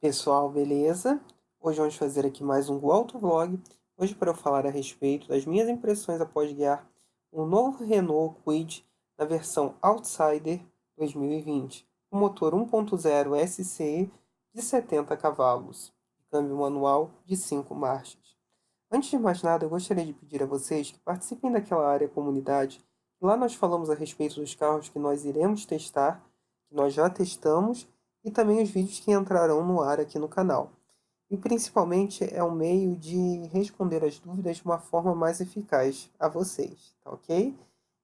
Pessoal, beleza? Hoje vamos fazer aqui mais um autovlog. Hoje para eu falar a respeito das minhas impressões após guiar o novo Renault Kwid na versão Outsider 2020, com motor 1.0 SCE de 70 cavalos, e câmbio manual de 5 marchas. Antes de mais nada, eu gostaria de pedir a vocês que participem daquela área comunidade. Lá nós falamos a respeito dos carros que nós iremos testar, que nós já testamos, e também os vídeos que entrarão no ar aqui no canal. E principalmente é um meio de responder as dúvidas de uma forma mais eficaz a vocês, tá ok?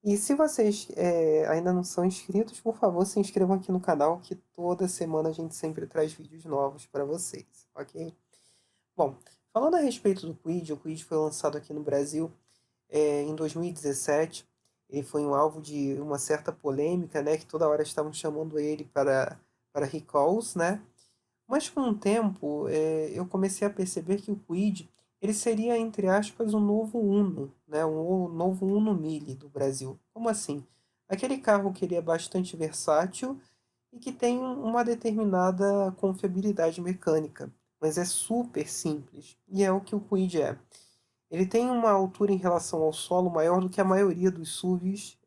E se vocês ainda não são inscritos, por favor, se inscrevam aqui no canal, que toda semana a gente sempre traz vídeos novos para vocês, ok? Bom, falando a respeito do Kwid, o Kwid foi lançado aqui no Brasil em 2017. Ele foi um alvo de uma certa polêmica, né, que toda hora estavam chamando ele para recalls, né? Mas com o tempo, eu comecei a perceber que o Kwid, ele seria, entre aspas, um novo Uno, né? Um novo Uno Mille do Brasil. Como assim? Aquele carro que ele é bastante versátil e que tem uma determinada confiabilidade mecânica, mas é super simples, e é o que o Kwid é. Ele tem uma altura em relação ao solo maior do que a maioria dos SUVs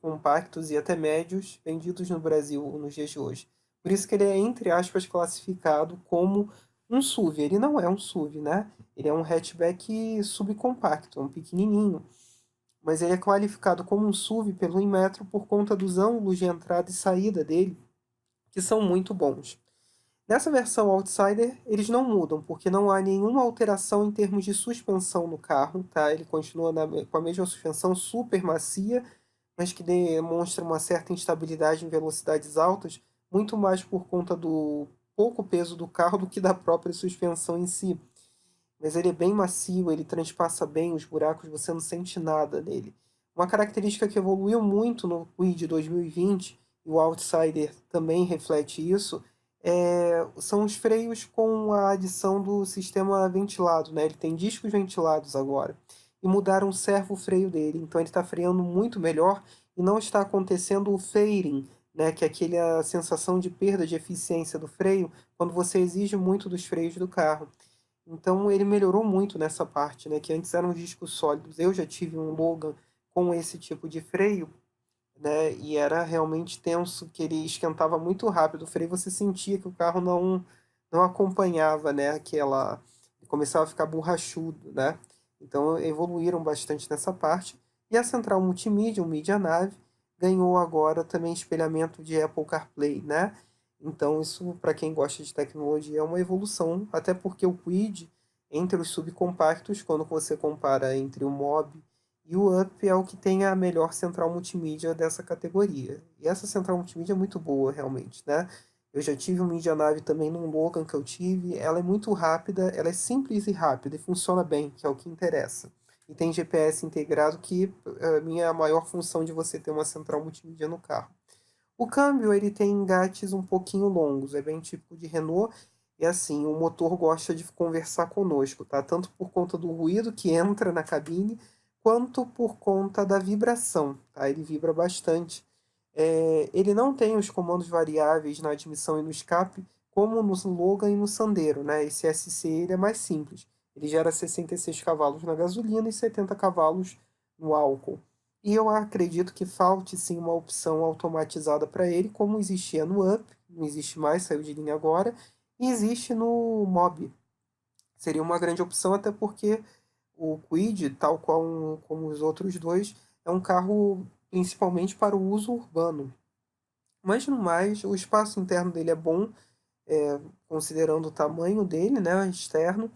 compactos e até médios vendidos no Brasil nos dias de hoje. Por isso que ele é, entre aspas, classificado como um SUV. Ele não é um SUV, né? Ele é um hatchback subcompacto, um pequenininho. Mas ele é qualificado como um SUV pelo Inmetro por conta dos ângulos de entrada e saída dele, que são muito bons. Nessa versão Outsider, eles não mudam, porque não há nenhuma alteração em termos de suspensão no carro, tá? Ele continua com a mesma suspensão super macia, mas que demonstra uma certa instabilidade em velocidades altas, muito mais por conta do pouco peso do carro do que da própria suspensão em si. Mas ele é bem macio, ele transpassa bem os buracos, você não sente nada nele. Uma característica que evoluiu muito no Kwid 2020, e o Outsider também reflete isso, são os freios com a adição do sistema ventilado, né? Ele tem discos ventilados agora. E mudaram o servo-freio dele, então ele está freando muito melhor e não está acontecendo o fairing, né? Que é aquela sensação de perda de eficiência do freio quando você exige muito dos freios do carro. Então ele melhorou muito nessa parte, né, que antes eram discos sólidos. Eu já tive um Logan com esse tipo de freio, né, e era realmente tenso, que ele esquentava muito rápido o freio, você sentia que o carro não acompanhava, né, aquela começava a ficar borrachudo, né? Então evoluíram bastante nessa parte. E a central multimídia, o Media Nav, ganhou agora também espelhamento de Apple CarPlay, né? Então isso, para quem gosta de tecnologia, é uma evolução, até porque o Kwid, entre os subcompactos, quando você compara entre o Mob e o Up, é o que tem a melhor central multimídia dessa categoria. E essa central multimídia é muito boa, realmente, né? Eu já tive uma Media Nave também num Logan que eu tive. Ela é muito rápida, ela é simples e rápida e funciona bem, que é o que interessa. E tem GPS integrado, que é a minha maior função de você ter uma central multimídia no carro. O câmbio, ele tem engates um pouquinho longos, é bem típico de Renault. E assim, o motor gosta de conversar conosco, tá? Tanto por conta do ruído que entra na cabine, quanto por conta da vibração, tá? Ele vibra bastante. Ele não tem os comandos variáveis na admissão e no escape, como no Logan e no Sandero, né? Esse SC ele é mais simples. Ele gera 66 cavalos na gasolina e 70 cavalos no álcool. E eu acredito que falte sim uma opção automatizada para ele, como existia no Up, não existe mais, saiu de linha agora, e existe no Mob. Seria uma grande opção, até porque o Kwid, tal qual como os outros dois, é um carro principalmente para o uso urbano. Mas no mais, o espaço interno dele é bom, considerando o tamanho dele, né, externo.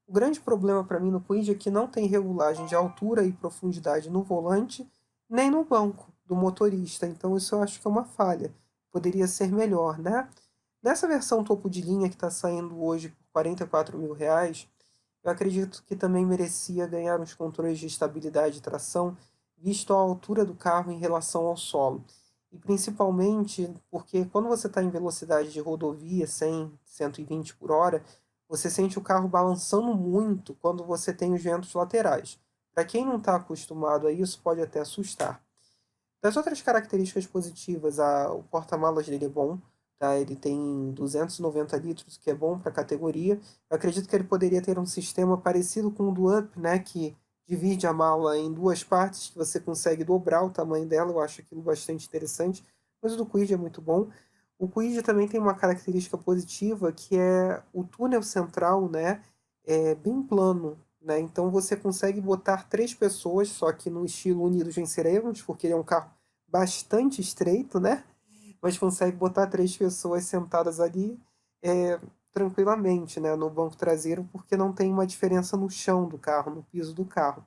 O grande problema para mim no Kwid é que não tem regulagem de altura e profundidade no volante, nem no banco do motorista. Então isso eu acho que é uma falha. Poderia ser melhor, né? Nessa versão topo de linha que está saindo hoje por R$ 44.000, eu acredito que também merecia ganhar uns controles de estabilidade e tração, visto a altura do carro em relação ao solo. E principalmente porque quando você está em velocidade de rodovia, 100, 120 por hora, você sente o carro balançando muito quando você tem os ventos laterais. Para quem não está acostumado a isso, pode até assustar. Das outras características positivas, o porta-malas dele é bom, tá? Ele tem 290 litros, que é bom para a categoria. Eu acredito que ele poderia ter um sistema parecido com o do Up, né, que divide a mala em 2 partes, que você consegue dobrar o tamanho dela, eu acho aquilo bastante interessante, mas o do Kwid é muito bom. O Kwid também tem uma característica positiva, que é o túnel central, né, é bem plano, né, então você consegue botar 3 pessoas, só que no estilo Unidos Venceremos, porque ele é um carro bastante estreito, né, mas consegue botar 3 pessoas sentadas ali, tranquilamente, né, no banco traseiro, porque não tem uma diferença no chão do carro, no piso do carro.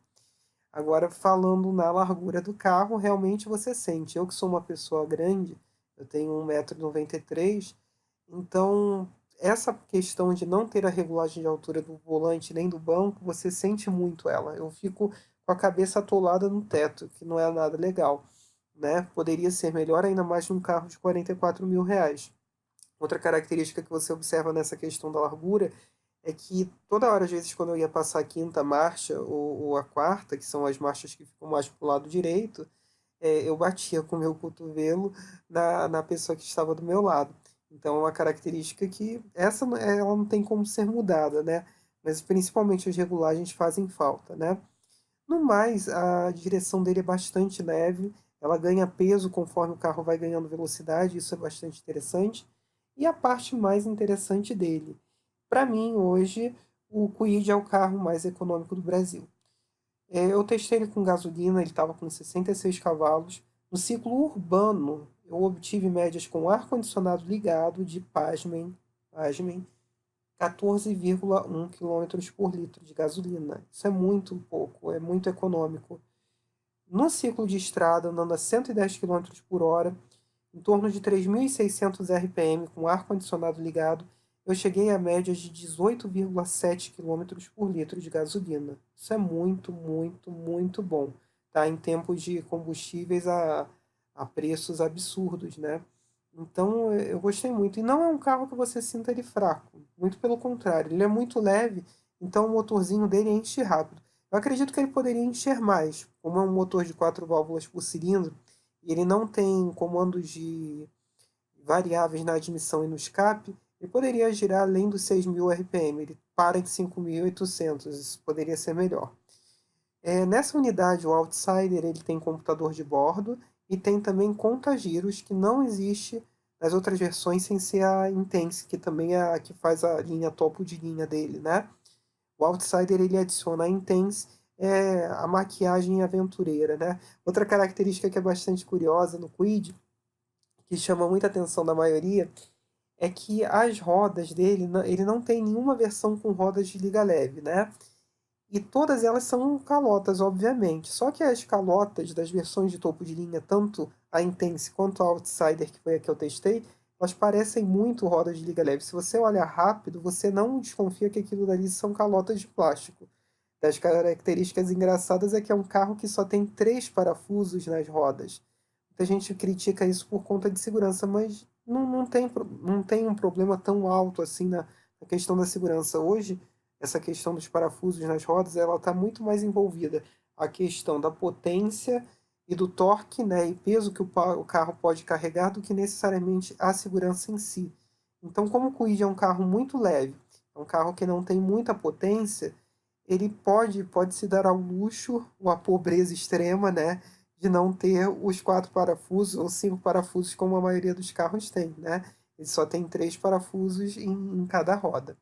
Agora, falando na largura do carro, realmente você sente. Eu que sou uma pessoa grande, eu tenho 1,93 m, então essa questão de não ter a regulagem de altura do volante nem do banco, você sente muito ela. Eu fico com a cabeça atolada no teto, que não é nada legal, né? Poderia ser melhor, ainda mais num carro de 44 mil reais. Outra característica que você observa nessa questão da largura é que toda hora, às vezes, quando eu ia passar a quinta marcha ou a quarta, que são as marchas que ficam mais para o lado direito, eu batia com o meu cotovelo na pessoa que estava do meu lado. Então, é uma característica que ela não tem como ser mudada, né? Mas principalmente as regulagens fazem falta, né? No mais, a direção dele é bastante leve, ela ganha peso conforme o carro vai ganhando velocidade, isso é bastante interessante. E a parte mais interessante dele, para mim, hoje, o Kwid é o carro mais econômico do Brasil. Eu testei ele com gasolina, ele estava com 66 cavalos. No ciclo urbano, eu obtive médias com ar-condicionado ligado de, pasmem, 14,1 quilômetros por litro de gasolina. Isso é muito pouco, é muito econômico. No ciclo de estrada, andando a 110 quilômetros por hora, em torno de 3.600 RPM com ar-condicionado ligado, eu cheguei a médias de 18,7 quilômetros por litro de gasolina. Isso é muito, muito, muito bom, tá? Em tempos de combustíveis a preços absurdos, né? Então eu gostei muito. E não é um carro que você sinta ele fraco, muito pelo contrário, ele é muito leve, então o motorzinho dele enche rápido. Eu acredito que ele poderia encher mais, como é um motor de 4 válvulas por cilindro, e ele não tem comandos de variáveis na admissão e no escape, ele poderia girar além dos 6.000 RPM, ele para em 5.800, isso poderia ser melhor. Nessa unidade, o Outsider ele tem computador de bordo e tem também conta-giros, que não existe nas outras versões sem ser a Intense, que também é a que faz a linha topo de linha dele, né? O Outsider ele adiciona a Intense, a maquiagem aventureira, né? Outra característica que é bastante curiosa no Kwid, que chama muita atenção da maioria, é que as rodas dele, ele não tem nenhuma versão com rodas de liga leve, né? E todas elas são calotas, obviamente. Só que as calotas das versões de topo de linha, tanto a Intense quanto a Outsider, que foi a que eu testei, elas parecem muito rodas de liga leve. Se você olhar rápido, você não desconfia que aquilo dali são calotas de plástico. Das características engraçadas é que é um carro que só tem 3 parafusos nas rodas. Muita gente critica isso por conta de segurança, mas não tem um problema tão alto assim na questão da segurança. Hoje, essa questão dos parafusos nas rodas, ela está muito mais envolvida a questão da potência e do torque, né, e peso que o carro pode carregar do que necessariamente a segurança em si. Então, como o Kwid é um carro muito leve, é um carro que não tem muita potência, ele pode se dar ao luxo ou à pobreza extrema, né, de não ter os 4 parafusos ou 5 parafusos como a maioria dos carros tem, né? Ele só tem 3 parafusos em cada roda.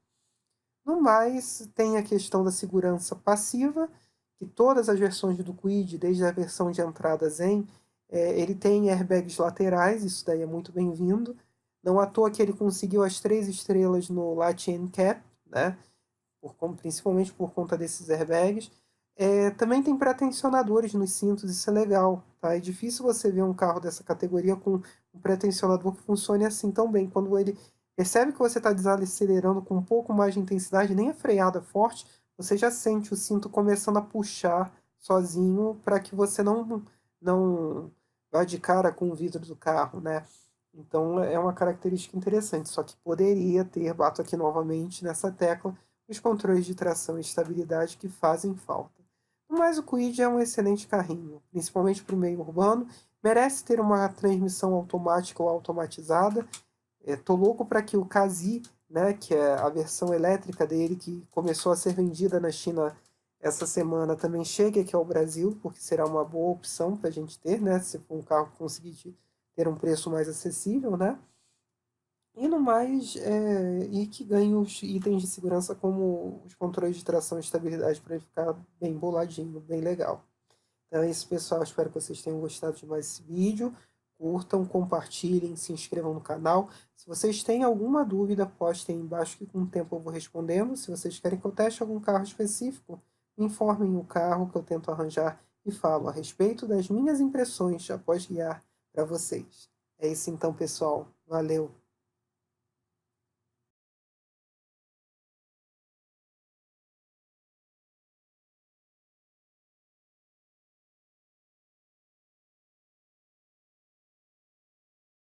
No mais, tem a questão da segurança passiva, que todas as versões do Kwid, desde a versão de entrada Zen, ele tem airbags laterais, isso daí é muito bem-vindo. Não à toa que ele conseguiu as 3 estrelas no Latch Cap, né? Principalmente por conta desses airbags. Também tem pré-tensionadores nos cintos, isso é legal. Tá? É difícil você ver um carro dessa categoria com um pré-tensionador que funcione assim tão bem. Quando ele percebe que você está desacelerando com um pouco mais de intensidade, nem a freada forte, você já sente o cinto começando a puxar sozinho para que você não vá de cara com o vidro do carro, né? Então é uma característica interessante, só que poderia ter, bato aqui novamente nessa tecla, os controles de tração e estabilidade que fazem falta. Mas o Kwid é um excelente carrinho, principalmente para o meio urbano, merece ter uma transmissão automática ou automatizada, Tô louco para que o Kasi, né, que é a versão elétrica dele, que começou a ser vendida na China essa semana, também chegue aqui ao Brasil, porque será uma boa opção para a gente ter, né, se for um carro que conseguir ter um preço mais acessível, né? E no mais, e que ganhe os itens de segurança como os controles de tração e estabilidade para ele ficar bem boladinho, bem legal. Então é isso, pessoal. Espero que vocês tenham gostado de mais esse vídeo. Curtam, compartilhem, se inscrevam no canal. Se vocês têm alguma dúvida, postem aí embaixo que com o tempo eu vou respondendo. Se vocês querem que eu teste algum carro específico, me informem o carro que eu tento arranjar e falo a respeito das minhas impressões após guiar para vocês. É isso então, pessoal. Valeu!